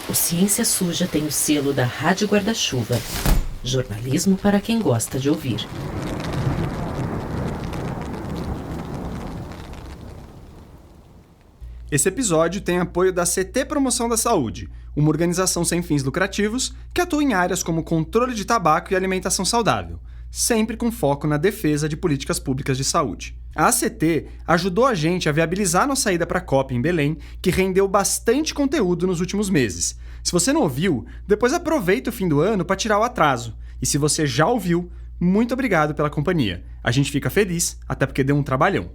O Ciência Suja tem o selo da Rádio Guarda-Chuva. Jornalismo para quem gosta de ouvir. Esse episódio tem apoio da CT Promoção da Saúde, uma organização sem fins lucrativos que atua em áreas como controle de tabaco e alimentação saudável, sempre com foco na defesa de políticas públicas de saúde. A ACT ajudou a gente a viabilizar nossa ida para a COP em Belém, que rendeu bastante conteúdo nos últimos meses. Se você não ouviu, depois aproveita o fim do ano para tirar o atraso. E se você já ouviu, muito obrigado pela companhia. A gente fica feliz, até porque deu um trabalhão.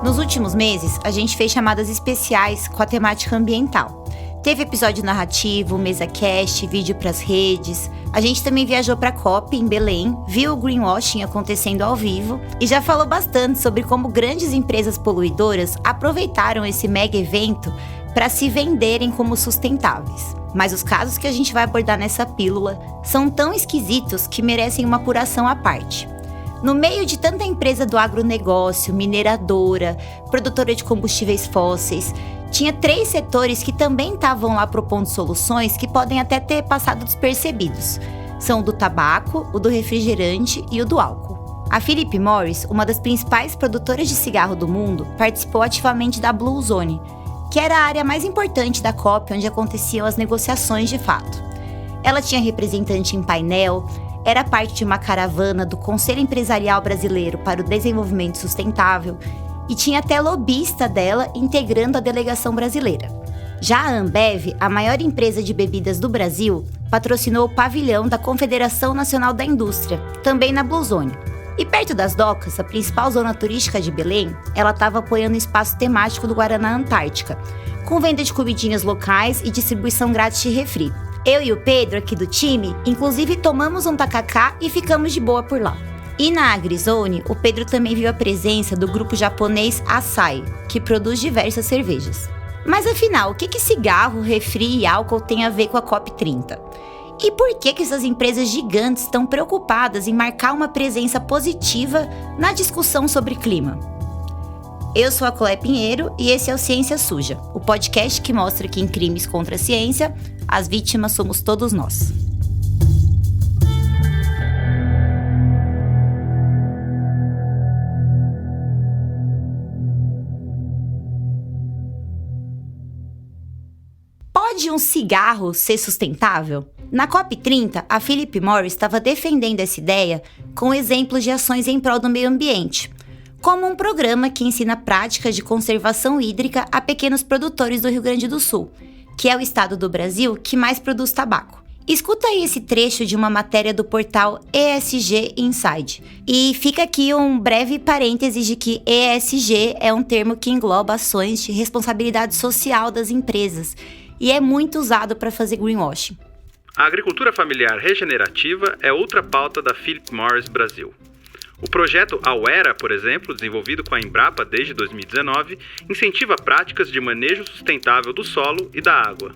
Nos últimos meses, a gente fez chamadas especiais com a temática ambiental. Teve episódio narrativo, mesa cast, vídeo pras redes. A gente também viajou pra COP em Belém, viu o greenwashing acontecendo ao vivo e já falou bastante sobre como grandes empresas poluidoras aproveitaram esse mega evento para se venderem como sustentáveis. Mas os casos que a gente vai abordar nessa pílula são tão esquisitos que merecem uma apuração à parte. No meio de tanta empresa do agronegócio, mineradora, produtora de combustíveis fósseis, tinha 3 setores que também estavam lá propondo soluções que podem até ter passado despercebidos. São o do tabaco, o do refrigerante e o do álcool. A Philip Morris, uma das principais produtoras de cigarro do mundo, participou ativamente da Blue Zone, que era a área mais importante da COP, onde aconteciam as negociações de fato. Ela tinha representante em painel, era parte de uma caravana do Conselho Empresarial Brasileiro para o Desenvolvimento Sustentável e tinha até lobista dela integrando a delegação brasileira. Já a Ambev, a maior empresa de bebidas do Brasil, patrocinou o pavilhão da Confederação Nacional da Indústria, também na Blue Zone. E perto das docas, a principal zona turística de Belém, ela estava apoiando o espaço temático do Guaraná Antártica, com venda de comidinhas locais e distribuição grátis de refri. Eu e o Pedro, aqui do time, inclusive tomamos um tacacá e ficamos de boa por lá. E na AgriZone, o Pedro também viu a presença do grupo japonês Asahi, que produz diversas cervejas. Mas afinal, o que cigarro, refri e álcool tem a ver com a COP30? E por que essas empresas gigantes estão preocupadas em marcar uma presença positiva na discussão sobre clima? Eu sou a Clé Pinheiro e esse é o Ciência Suja, o podcast que mostra que em crimes contra a ciência, as vítimas somos todos nós. Pode um cigarro ser sustentável? Na COP30, a Philip Morris estava defendendo essa ideia com exemplos de ações em prol do meio ambiente, como um programa que ensina práticas de conservação hídrica a pequenos produtores do Rio Grande do Sul, que é o estado do Brasil que mais produz tabaco. Escuta aí esse trecho de uma matéria do portal ESG Inside. E fica aqui um breve parêntese de que ESG é um termo que engloba ações de responsabilidade social das empresas e é muito usado para fazer greenwashing. A agricultura familiar regenerativa é outra pauta da Philip Morris Brasil. O projeto Auera, por exemplo, desenvolvido com a Embrapa desde 2019, incentiva práticas de manejo sustentável do solo e da água.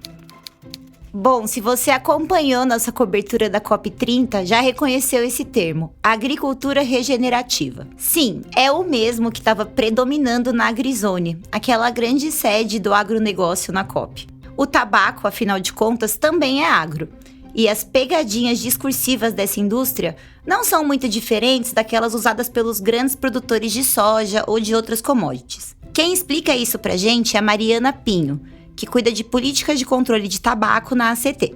Bom, se você acompanhou nossa cobertura da COP30, já reconheceu esse termo, agricultura regenerativa. Sim, é o mesmo que estava predominando na AgriZone, aquela grande sede do agronegócio na COP. O tabaco, afinal de contas, também é agro. E as pegadinhas discursivas dessa indústria não são muito diferentes daquelas usadas pelos grandes produtores de soja ou de outras commodities. Quem explica isso pra gente é a Mariana Pinho, que cuida de políticas de controle de tabaco na ACT.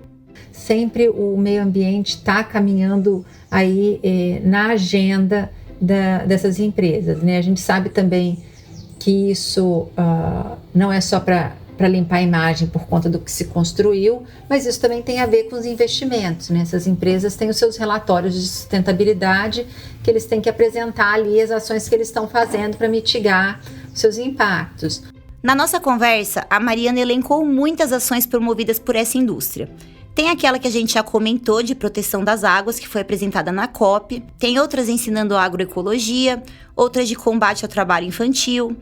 Sempre o meio ambiente está caminhando aí na agenda dessas empresas, né? A gente sabe também que isso não é só para limpar a imagem por conta do que se construiu, mas isso também tem a ver com os investimentos, né? Essas empresas têm os seus relatórios de sustentabilidade que eles têm que apresentar ali as ações que eles estão fazendo para mitigar os seus impactos. Na nossa conversa, a Mariana elencou muitas ações promovidas por essa indústria. Tem aquela que a gente já comentou de proteção das águas, que foi apresentada na COP. Tem outras ensinando agroecologia, outras de combate ao trabalho infantil.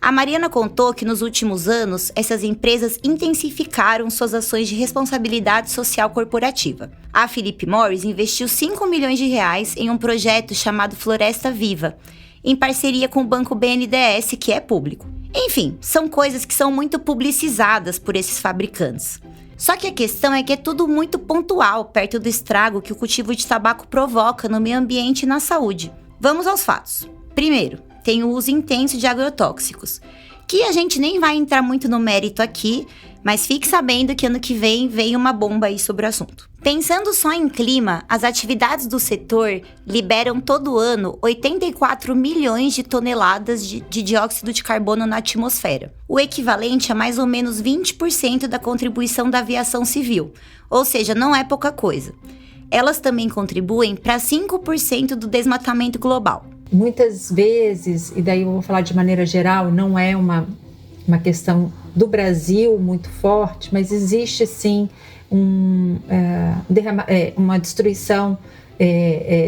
A Mariana contou que nos últimos anos, essas empresas intensificaram suas ações de responsabilidade social corporativa. A Philip Morris investiu 5 milhões de reais em um projeto chamado Floresta Viva, em parceria com o Banco BNDES, que é público. Enfim, são coisas que são muito publicizadas por esses fabricantes. Só que a questão é que é tudo muito pontual perto do estrago que o cultivo de tabaco provoca no meio ambiente e na saúde. Vamos aos fatos. Primeiro, tem o uso intenso de agrotóxicos, que a gente nem vai entrar muito no mérito aqui, mas fique sabendo que ano que vem uma bomba aí sobre o assunto. Pensando só em clima, as atividades do setor liberam todo ano 84 milhões de toneladas de dióxido de carbono na atmosfera, o equivalente a mais ou menos 20% da contribuição da aviação civil, ou seja, não é pouca coisa. Elas também contribuem para 5% do desmatamento global. Muitas vezes, e daí eu vou falar de maneira geral, não é uma questão do Brasil muito forte, mas existe sim uma destruição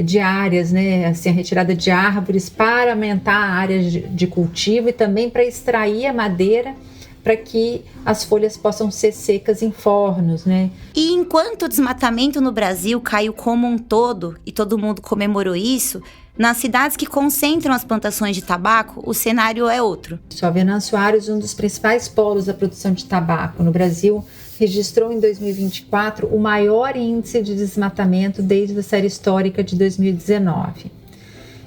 de áreas, né? Assim, a retirada de árvores para aumentar a área de cultivo e também para extrair a madeira para que as folhas possam ser secas em fornos, né? E enquanto o desmatamento no Brasil caiu como um todo, e todo mundo comemorou isso, nas cidades que concentram as plantações de tabaco, o cenário é outro. O Venâncio Aires, um dos principais polos da produção de tabaco no Brasil, registrou em 2024 o maior índice de desmatamento desde a série histórica de 2019.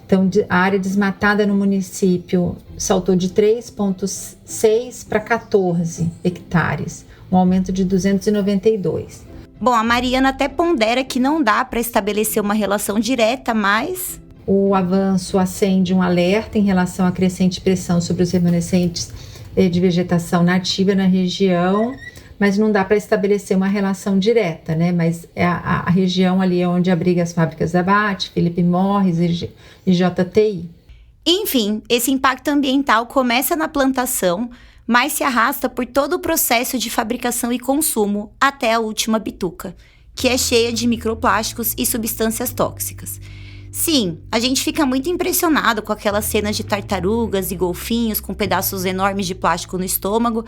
Então, a área desmatada no município saltou de 3,6 para 14 hectares, um aumento de 292. Bom, a Mariana até pondera que não dá para estabelecer uma relação direta, mas o avanço acende um alerta em relação à crescente pressão sobre os remanescentes de vegetação nativa na região, mas não dá para estabelecer uma relação direta, né? Mas a região ali é onde abriga as fábricas da BAT, Philip Morris e JTI. Enfim, esse impacto ambiental começa na plantação, mas se arrasta por todo o processo de fabricação e consumo até a última bituca, que é cheia de microplásticos e substâncias tóxicas. Sim, a gente fica muito impressionado com aquelas cenas de tartarugas e golfinhos com pedaços enormes de plástico no estômago,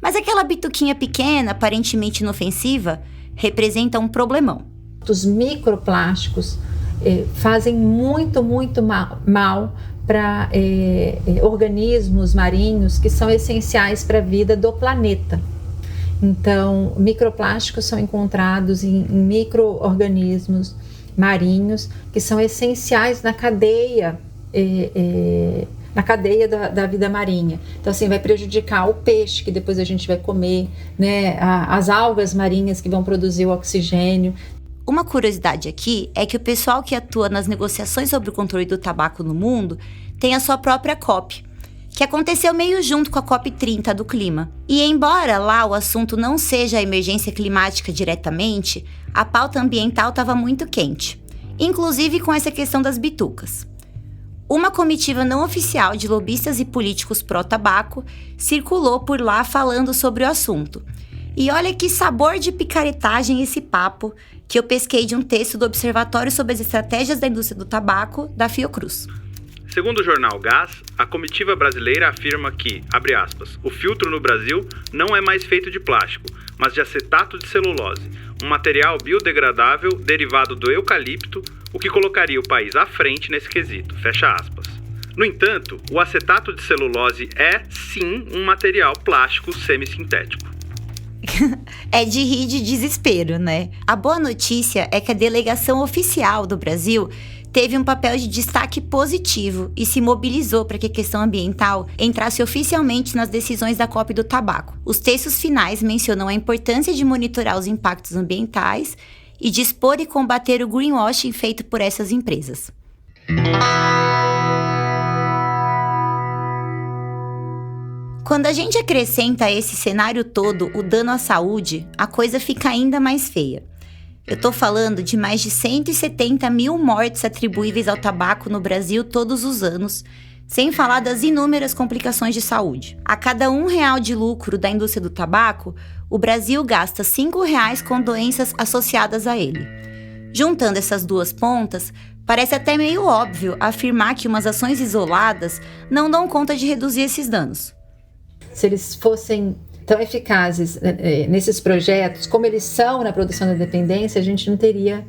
mas aquela bituquinha pequena, aparentemente inofensiva, representa um problemão. Os microplásticos fazem muito mal para organismos marinhos que são essenciais para a vida do planeta. Então, microplásticos são encontrados em micro-organismos marinhos que são essenciais na cadeia da vida marinha. Então, assim, vai prejudicar o peixe, que depois a gente vai comer, né? As algas marinhas que vão produzir o oxigênio. Uma curiosidade aqui é que o pessoal que atua nas negociações sobre o controle do tabaco no mundo tem a sua própria COP, que aconteceu meio junto com a COP30 do clima. E embora lá o assunto não seja a emergência climática diretamente, a pauta ambiental estava muito quente, inclusive com essa questão das bitucas. Uma comitiva não oficial de lobistas e políticos pró-tabaco circulou por lá falando sobre o assunto. E olha que sabor de picaretagem esse papo que eu pesquei de um texto do Observatório sobre as Estratégias da Indústria do Tabaco, da Fiocruz. Segundo o jornal Gás, a comitiva brasileira afirma que, abre aspas, o filtro no Brasil não é mais feito de plástico, mas de acetato de celulose, um material biodegradável derivado do eucalipto, o que colocaria o país à frente nesse quesito, fecha aspas. No entanto, o acetato de celulose é, sim, um material plástico semissintético. É de rir de desespero, né? A boa notícia é que a delegação oficial do Brasil teve um papel de destaque positivo e se mobilizou para que a questão ambiental entrasse oficialmente nas decisões da COP do tabaco. Os textos finais mencionam a importância de monitorar os impactos ambientais e de expor e combater o greenwashing feito por essas empresas. Quando a gente acrescenta a esse cenário todo o dano à saúde, a coisa fica ainda mais feia. Eu tô falando de mais de 170 mil mortes atribuíveis ao tabaco no Brasil todos os anos, sem falar das inúmeras complicações de saúde. A cada R$1 de lucro da indústria do tabaco, o Brasil gasta R$5 com doenças associadas a ele. Juntando essas duas pontas, Parece até meio óbvio afirmar que umas ações isoladas não dão conta de reduzir esses danos. Se eles fossem tão eficazes nesses projetos, como eles são na produção da dependência, a gente não teria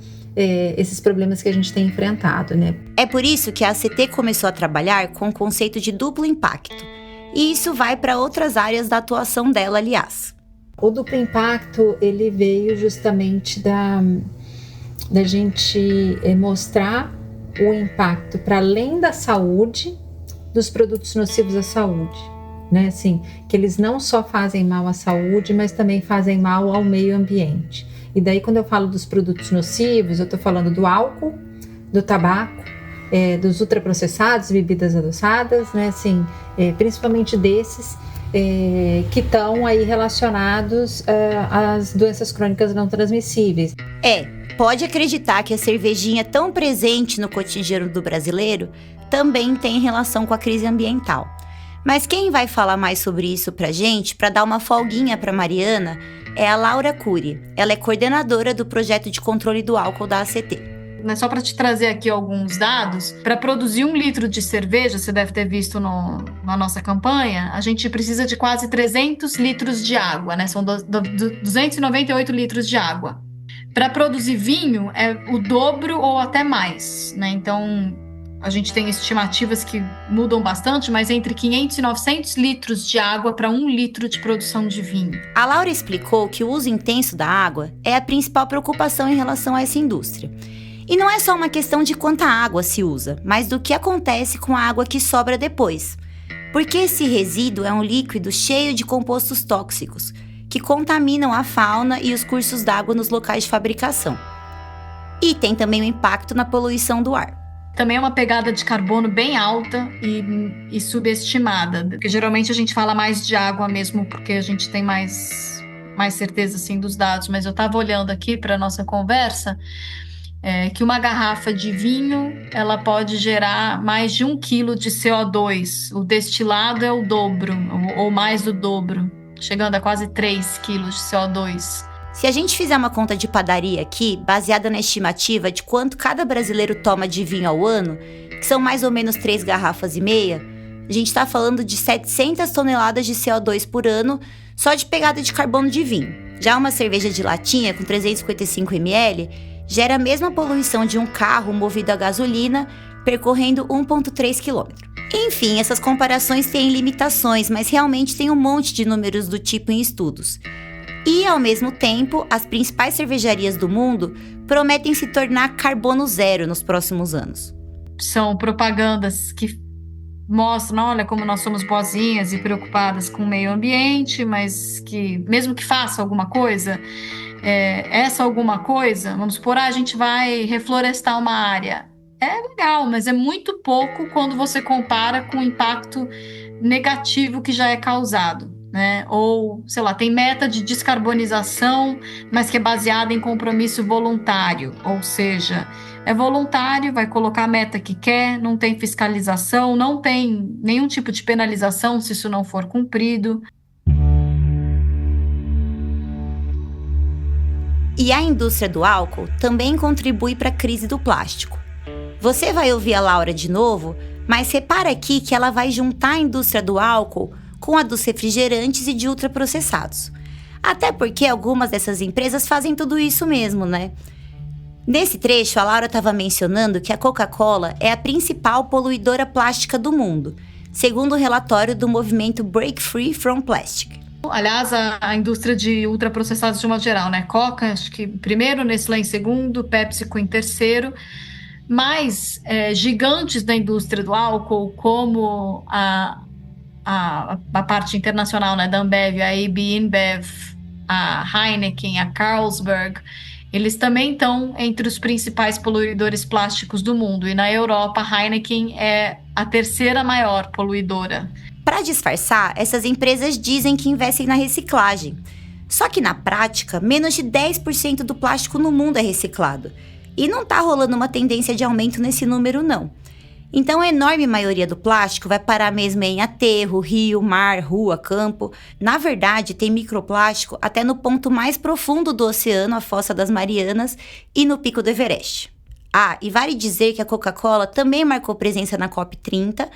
esses problemas que a gente tem enfrentado, né? É por isso que a ACT começou a trabalhar com o conceito de duplo impacto. E isso vai para outras áreas da atuação dela, aliás. O duplo impacto, ele veio justamente da gente mostrar o impacto para além da saúde dos produtos nocivos à saúde, né? Assim, que eles não só fazem mal à saúde, mas também fazem mal ao meio ambiente. E daí, quando eu falo dos produtos nocivos, eu estou falando do álcool, do tabaco, dos ultraprocessados, bebidas adoçadas, né? Assim, principalmente desses que estão aí relacionados às doenças crônicas não transmissíveis. Pode acreditar que a cervejinha tão presente no cotidiano do brasileiro também tem relação com a crise ambiental. Mas quem vai falar mais sobre isso pra gente, para dar uma folguinha pra Mariana, é a Laura Cury. Ela é coordenadora do projeto de controle do álcool da ACT. Só para te trazer aqui alguns dados, para produzir 1 litro de cerveja, você deve ter visto na nossa campanha, a gente precisa de quase 300 litros de água, né? São 298 litros de água. Para produzir vinho, é o dobro ou até mais, né? Então, a gente tem estimativas que mudam bastante, mas entre 500 e 900 litros de água para 1 litro de produção de vinho. A Laura explicou que o uso intenso da água é a principal preocupação em relação a essa indústria. E não é só uma questão de quanta água se usa, mas do que acontece com a água que sobra depois. Porque esse resíduo é um líquido cheio de compostos tóxicos, que contaminam a fauna e os cursos d'água nos locais de fabricação. E tem também o impacto na poluição do ar. Também é uma pegada de carbono bem alta e subestimada, porque geralmente a gente fala mais de água mesmo, porque a gente tem mais certeza assim, dos dados, mas eu estava olhando aqui para a nossa conversa, que uma garrafa de vinho ela pode gerar mais de 1 quilo de CO2, o destilado é o dobro, ou mais do dobro, chegando a quase 3 quilos de CO2. Se a gente fizer uma conta de padaria aqui, baseada na estimativa de quanto cada brasileiro toma de vinho ao ano, que são mais ou menos 3,5 garrafas, a gente está falando de 700 toneladas de CO2 por ano só de pegada de carbono de vinho. Já uma cerveja de latinha com 355 ml gera a mesma poluição de um carro movido a gasolina percorrendo 1,3 km. Enfim, essas comparações têm limitações, mas realmente tem um monte de números do tipo em estudos. E, ao mesmo tempo, as principais cervejarias do mundo prometem se tornar carbono zero nos próximos anos. São propagandas que mostram, olha como nós somos boazinhas e preocupadas com o meio ambiente, mas que, mesmo que faça alguma coisa, essa alguma coisa, vamos supor, a gente vai reflorestar uma área. É legal, mas é muito pouco quando você compara com o impacto negativo que já é causado, né? Ou, sei lá, tem meta de descarbonização, mas que é baseada em compromisso voluntário, ou seja, é voluntário, vai colocar a meta que quer, não tem fiscalização, não tem nenhum tipo de penalização se isso não for cumprido. E a indústria do álcool também contribui para a crise do plástico. Você vai ouvir a Laura de novo, mas repara aqui que ela vai juntar a indústria do álcool com a dos refrigerantes e de ultraprocessados. Até porque algumas dessas empresas fazem tudo isso mesmo, né? Nesse trecho, a Laura estava mencionando que a Coca-Cola é a principal poluidora plástica do mundo, segundo o relatório do movimento Break Free from Plastic. Aliás, a indústria de ultraprocessados de uma geral, né? Coca, acho que primeiro, Nestlé em segundo, PepsiCo em terceiro, mas gigantes da indústria do álcool, como a parte internacional, né, da Ambev, a AB InBev, a Heineken, a Carlsberg, eles também estão entre os principais poluidores plásticos do mundo. E na Europa, a Heineken é a terceira maior poluidora. Para disfarçar, essas empresas dizem que investem na reciclagem. Só que na prática, menos de 10% do plástico no mundo é reciclado. E não está rolando uma tendência de aumento nesse número, não. Então, a enorme maioria do plástico vai parar mesmo em aterro, rio, mar, rua, campo. Na verdade, tem microplástico até no ponto mais profundo do oceano, a Fossa das Marianas, e no Pico do Everest. Ah, e vale dizer que a Coca-Cola também marcou presença na COP30,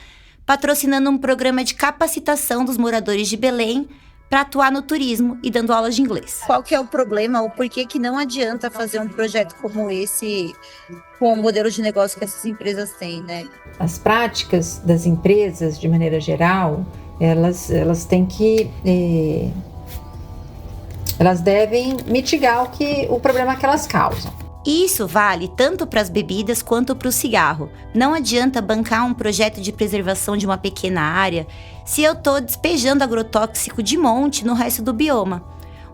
patrocinando um programa de capacitação dos moradores de Belém para atuar no turismo e dando aulas de inglês. Qual que é o problema ou por que não adianta fazer um projeto como esse com o modelo de negócio que essas empresas têm, né? As práticas das empresas, de maneira geral, elas têm que... elas devem mitigar o problema que elas causam. E isso vale tanto para as bebidas quanto para o cigarro. Não adianta bancar um projeto de preservação de uma pequena área se eu estou despejando agrotóxico de monte no resto do bioma.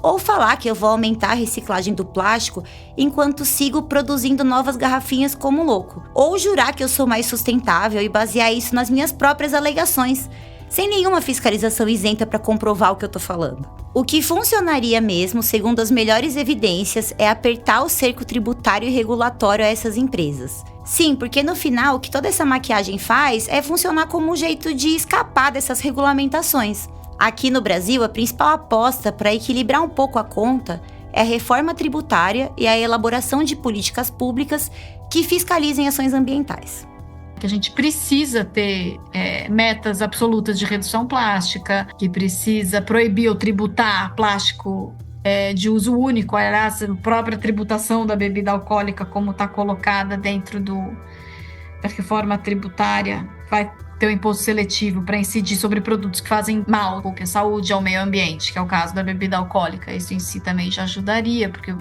Ou falar que eu vou aumentar a reciclagem do plástico enquanto sigo produzindo novas garrafinhas como louco. Ou jurar que eu sou mais sustentável e basear isso nas minhas próprias alegações, sem nenhuma fiscalização isenta para comprovar o que eu tô falando. O que funcionaria mesmo, segundo as melhores evidências, é apertar o cerco tributário e regulatório a essas empresas. Sim, porque no final o que toda essa maquiagem faz é funcionar como um jeito de escapar dessas regulamentações. Aqui no Brasil, a principal aposta para equilibrar um pouco a conta é a reforma tributária e a elaboração de políticas públicas que fiscalizem ações ambientais. Que a gente precisa ter metas absolutas de redução plástica, que precisa proibir ou tributar plástico de uso único, aliás, a própria tributação da bebida alcoólica, como está colocada dentro da reforma tributária, vai ter um imposto seletivo para incidir sobre produtos que fazem mal à saúde, ao meio ambiente, que é o caso da bebida alcoólica. Isso em si também já ajudaria, porque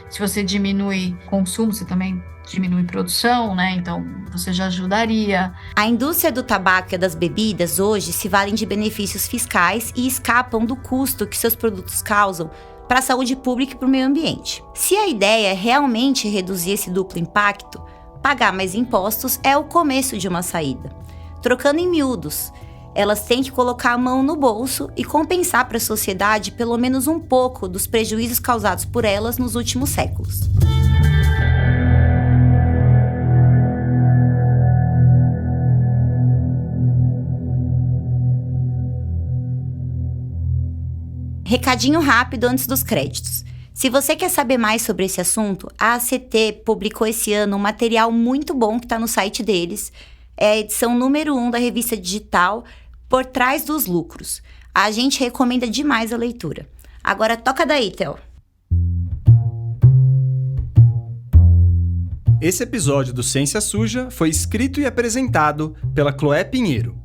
se você diminui consumo, você também diminui produção, né? Então, você já ajudaria. A indústria do tabaco e das bebidas hoje se valem de benefícios fiscais e escapam do custo que seus produtos causam para a saúde pública e para o meio ambiente. Se a ideia é realmente reduzir esse duplo impacto, pagar mais impostos é o começo de uma saída. Trocando em miúdos, elas têm que colocar a mão no bolso e compensar para a sociedade pelo menos um pouco dos prejuízos causados por elas nos últimos séculos. Recadinho rápido antes dos créditos. Se você quer saber mais sobre esse assunto, a ACT publicou esse ano um material muito bom que está no site deles. É a edição número 1 da revista digital Por Trás dos Lucros. A gente recomenda demais a leitura. Agora toca daí, Theo. Esse episódio do Ciência Suja foi escrito e apresentado pela Chloé Pinheiro.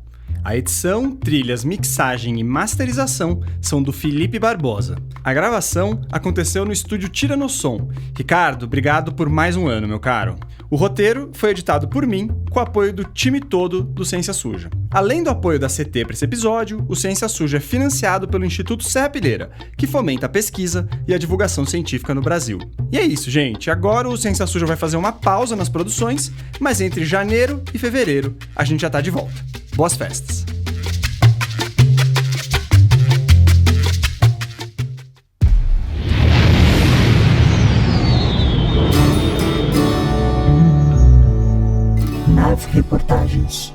A edição, trilhas, mixagem e masterização são do Felipe Barbosa. A gravação aconteceu no estúdio Tiranossom. Ricardo, obrigado por mais um ano, meu caro. O roteiro foi editado por mim, com o apoio do time todo do Ciência Suja. Além do apoio da CT para esse episódio, o Ciência Suja é financiado pelo Instituto Serrapilheira, que fomenta a pesquisa e a divulgação científica no Brasil. E é isso, gente. Agora o Ciência Suja vai fazer uma pausa nas produções, mas entre janeiro e fevereiro a gente já tá de volta. Boas festas! Reportagens.